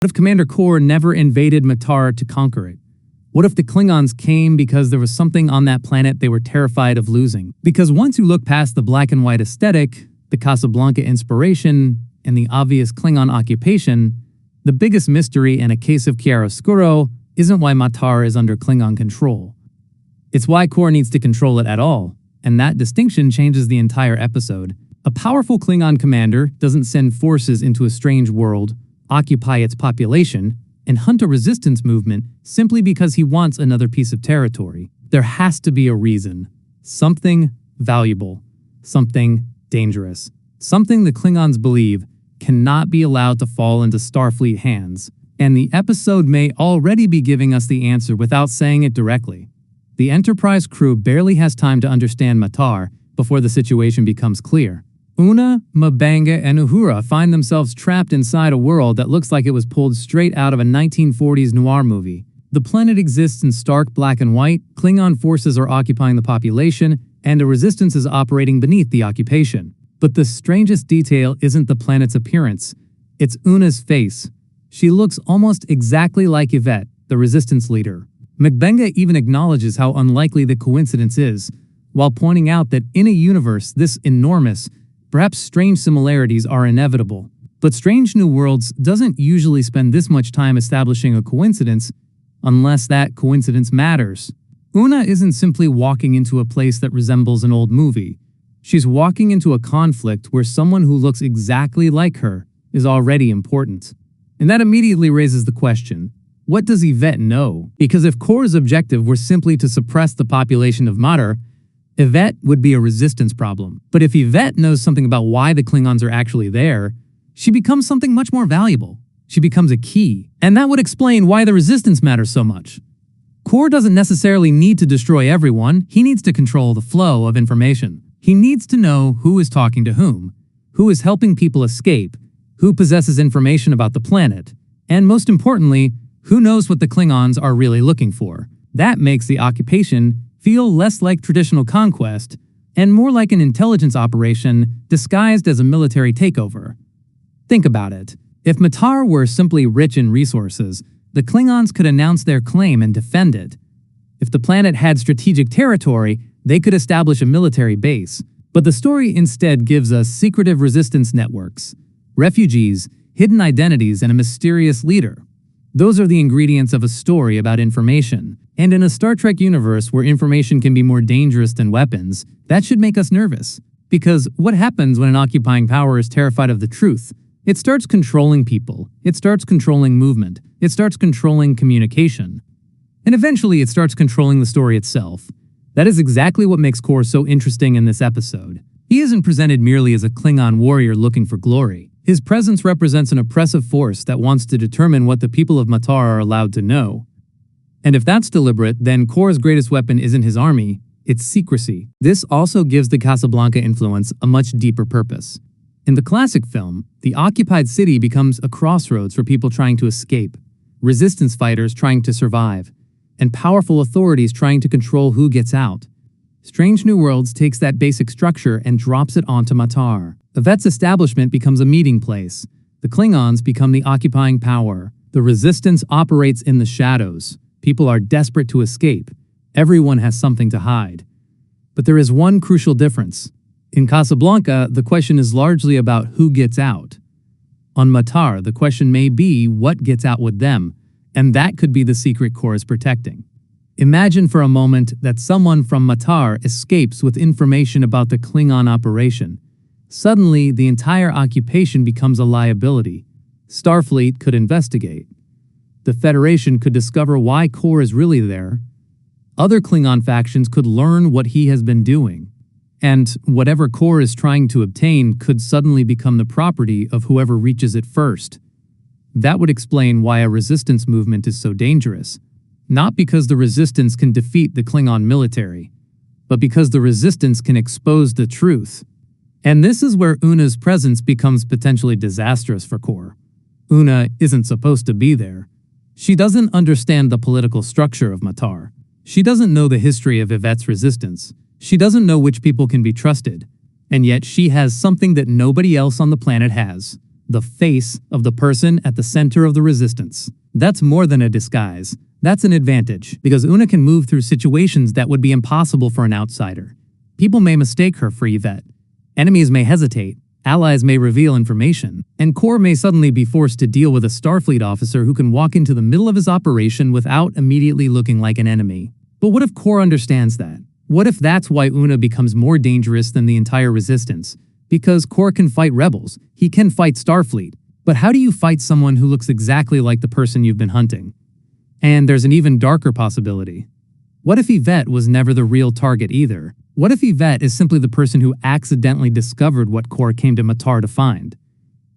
What if Commander Kor never invaded Matar to conquer it? What if the Klingons came because there was something on that planet they were terrified of losing? Because once you look past the black and white aesthetic, the Casablanca inspiration, and the obvious Klingon occupation, the biggest mystery and a case of chiaroscuro isn't why Matar is under Klingon control. It's why Kor needs to control it at all, and that distinction changes the entire episode. A powerful Klingon commander doesn't send forces into a strange world, occupy its population, and hunt a resistance movement simply because he wants another piece of territory. There has to be a reason. Something valuable. Something dangerous. Something the Klingons believe cannot be allowed to fall into Starfleet hands. And the episode may already be giving us the answer without saying it directly. The Enterprise crew barely has time to understand Matar before the situation becomes clear. Una, M'Benga, and Uhura find themselves trapped inside a world that looks like it was pulled straight out of a 1940s noir movie. The planet exists in stark black and white, Klingon forces are occupying the population, and a resistance is operating beneath the occupation. But the strangest detail isn't the planet's appearance, it's Una's face. She looks almost exactly like Yvette, the resistance leader. M'Benga even acknowledges how unlikely the coincidence is, while pointing out that in a universe this enormous, perhaps strange similarities are inevitable. But Strange New Worlds doesn't usually spend this much time establishing a coincidence unless that coincidence matters. Una isn't simply walking into a place that resembles an old movie. She's walking into a conflict where someone who looks exactly like her is already important. And that immediately raises the question, what does Yvette know? Because if Kor's objective were simply to suppress the population of Matar, Yvette would be a resistance problem. But if Yvette knows something about why the Klingons are actually there, she becomes something much more valuable. She becomes a key. And that would explain why the resistance matters so much. Kor doesn't necessarily need to destroy everyone, he needs to control the flow of information. He needs to know who is talking to who is helping people escape, who possesses information about the planet, and most importantly, who knows what the Klingons are really looking for. That makes the occupation feel less like traditional conquest and more like an intelligence operation disguised as a military takeover. Think about it. If Matar were simply rich in resources, the Klingons could announce their claim and defend it. If the planet had strategic territory, they could establish a military base. But the story instead gives us secretive resistance networks, refugees, hidden identities, and a mysterious leader. Those are the ingredients of a story about information. And in a Star Trek universe where information can be more dangerous than weapons, that should make us nervous. Because what happens when an occupying power is terrified of the truth? It starts controlling people. It starts controlling movement. It starts controlling communication. And eventually it starts controlling the story itself. That is exactly what makes Kor so interesting in this episode. He isn't presented merely as a Klingon warrior looking for glory. His presence represents an oppressive force that wants to determine what the people of Matar are allowed to know. And if that's deliberate, then Kor's greatest weapon isn't his army, it's secrecy. This also gives the Casablanca influence a much deeper purpose. In the classic film, the occupied city becomes a crossroads for people trying to escape, resistance fighters trying to survive, and powerful authorities trying to control who gets out. Strange New Worlds takes that basic structure and drops it onto Matar. Yvette's establishment becomes a meeting place. The Klingons become the occupying power. The resistance operates in the shadows. People are desperate to escape. Everyone has something to hide. But there is one crucial difference. In Casablanca, the question is largely about who gets out. On Matar, the question may be what gets out with them, and that could be the secret Kor is protecting. Imagine for a moment that someone from Matar escapes with information about the Klingon operation. Suddenly, the entire occupation becomes a liability. Starfleet could investigate. The Federation could discover why Kor is really there. Other Klingon factions could learn what he has been doing. And whatever Kor is trying to obtain could suddenly become the property of whoever reaches it first. That would explain why a resistance movement is so dangerous. Not because the resistance can defeat the Klingon military, but because the resistance can expose the truth. And this is where Una's presence becomes potentially disastrous for Kor. Una isn't supposed to be there. She doesn't understand the political structure of Matar. She doesn't know the history of Yvette's resistance. She doesn't know which people can be trusted. And yet she has something that nobody else on the planet has. the face of the person at the center of the resistance. That's more than a disguise. That's an advantage, because Una can move through situations that would be impossible for an outsider. People may mistake her for Yvette. Enemies may hesitate. Allies may reveal information. And Kor may suddenly be forced to deal with a Starfleet officer who can walk into the middle of his operation without immediately looking like an enemy. But what if Kor understands that? What if that's why Una becomes more dangerous than the entire resistance? Because Kor can fight rebels. He can fight Starfleet. But how do you fight someone who looks exactly like the person you've been hunting? And there's an even darker possibility. What if Yvette was never the real target either? What if Yvette is simply the person who accidentally discovered what Kor came to Matar to find?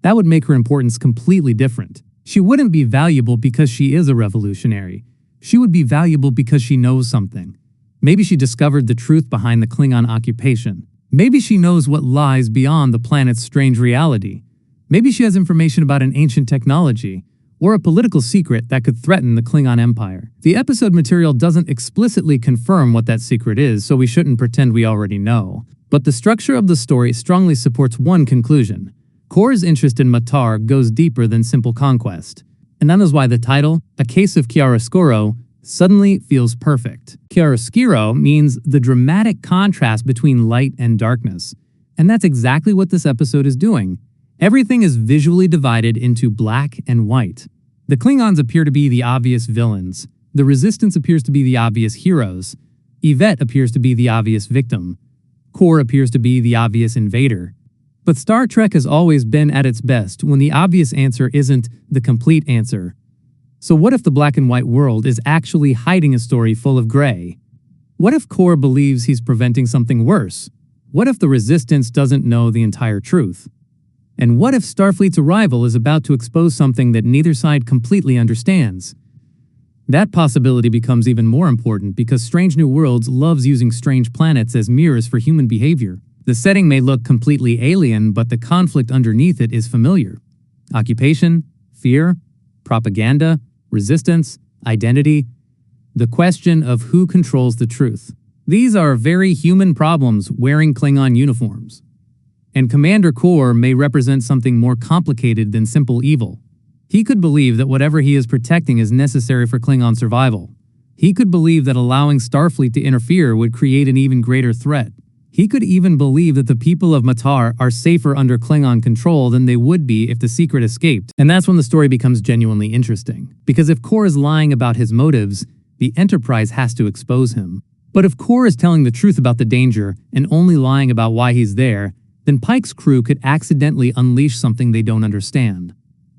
That would make her importance completely different. She wouldn't be valuable because she is a revolutionary. She would be valuable because she knows something. Maybe she discovered the truth behind the Klingon occupation. Maybe she knows what lies beyond the planet's strange reality. Maybe she has information about an ancient technology, or a political secret that could threaten the Klingon Empire. The episode material doesn't explicitly confirm what that secret is, so we shouldn't pretend we already know. But the structure of the story strongly supports one conclusion. Kor's interest in Matar goes deeper than simple conquest. And that is why the title, A Case of Chiaroscuro, suddenly feels perfect. Chiaroscuro means the dramatic contrast between light and darkness. And that's exactly what this episode is doing. Everything is visually divided into black and white. The Klingons appear to be the obvious villains. The Resistance appears to be the obvious heroes. Yvette appears to be the obvious victim. Kor appears to be the obvious invader. But Star Trek has always been at its best when the obvious answer isn't the complete answer. So what if the black and white world is actually hiding a story full of gray? What if Kor believes he's preventing something worse? What if the Resistance doesn't know the entire truth? And what if Starfleet's arrival is about to expose something that neither side completely understands? That possibility becomes even more important because Strange New Worlds loves using strange planets as mirrors for human behavior. The setting may look completely alien, but the conflict underneath it is familiar. Occupation, fear, propaganda, resistance, identity. The question of who controls the truth. These are very human problems wearing Klingon uniforms. And Commander Kor may represent something more complicated than simple evil. He could believe that whatever he is protecting is necessary for Klingon survival. He could believe that allowing Starfleet to interfere would create an even greater threat. He could even believe that the people of Matar are safer under Klingon control than they would be if the secret escaped. And that's when the story becomes genuinely interesting. Because if Kor is lying about his motives, the Enterprise has to expose him. But if Kor is telling the truth about the danger and only lying about why he's there, then Pike's crew could accidentally unleash something they don't understand.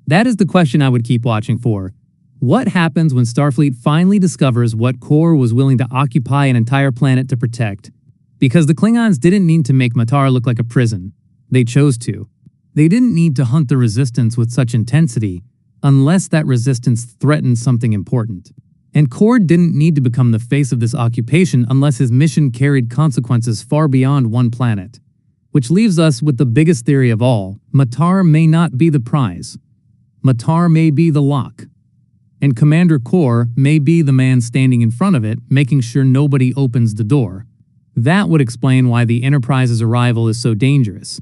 That is the question I would keep watching for. What happens when Starfleet finally discovers what Kor was willing to occupy an entire planet to protect? Because the Klingons didn't need to make Matar look like a prison. They chose to. They didn't need to hunt the Resistance with such intensity unless that resistance threatened something important. And Kor didn't need to become the face of this occupation unless his mission carried consequences far beyond one planet. Which leaves us with the biggest theory of all. Matar may not be the prize. Matar may be the lock. And Commander Kor may be the man standing in front of it, making sure nobody opens the door. That would explain why the Enterprise's arrival is so dangerous.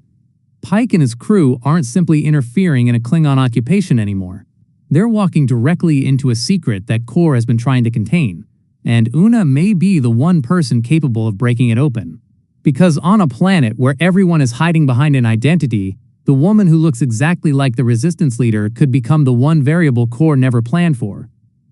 Pike and his crew aren't simply interfering in a Klingon occupation anymore. They're walking directly into a secret that Kor has been trying to contain. And Una may be the one person capable of breaking it open. Because on a planet where everyone is hiding behind an identity, the woman who looks exactly like the Resistance leader could become the one variable Kor never planned for.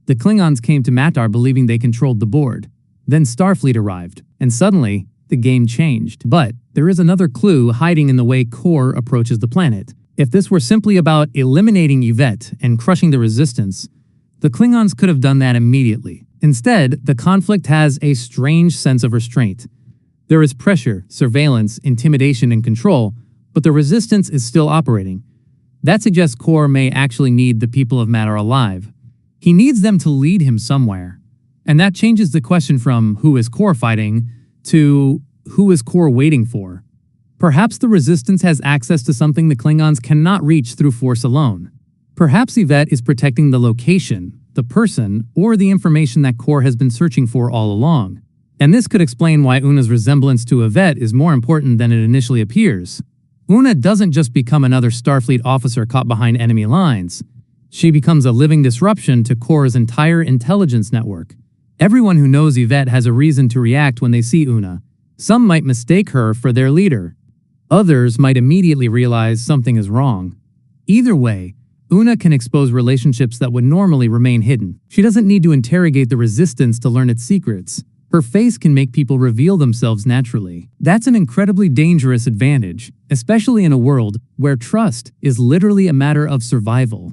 The Klingons came to Matar believing they controlled the board. Then Starfleet arrived, and suddenly, the game changed. But there is another clue hiding in the way Kor approaches the planet. If this were simply about eliminating Yvette and crushing the Resistance, the Klingons could have done that immediately. Instead, the conflict has a strange sense of restraint. There is pressure, surveillance, intimidation, and control, but the Resistance is still operating. That suggests Kor may actually need the people of Matar alive. He needs them to lead him somewhere. And that changes the question from who is Kor fighting to who is Kor waiting for. Perhaps the Resistance has access to something the Klingons cannot reach through force alone. Perhaps Yvette is protecting the location, the person, or the information that Kor has been searching for all along. And this could explain why Una's resemblance to Yvette is more important than it initially appears. Una doesn't just become another Starfleet officer caught behind enemy lines. She becomes a living disruption to Kor's entire intelligence network. Everyone who knows Yvette has a reason to react when they see Una. Some might mistake her for their leader. Others might immediately realize something is wrong. Either way, Una can expose relationships that would normally remain hidden. She doesn't need to interrogate the resistance to learn its secrets. Her face can make people reveal themselves naturally. That's an incredibly dangerous advantage, especially in a world where trust is literally a matter of survival.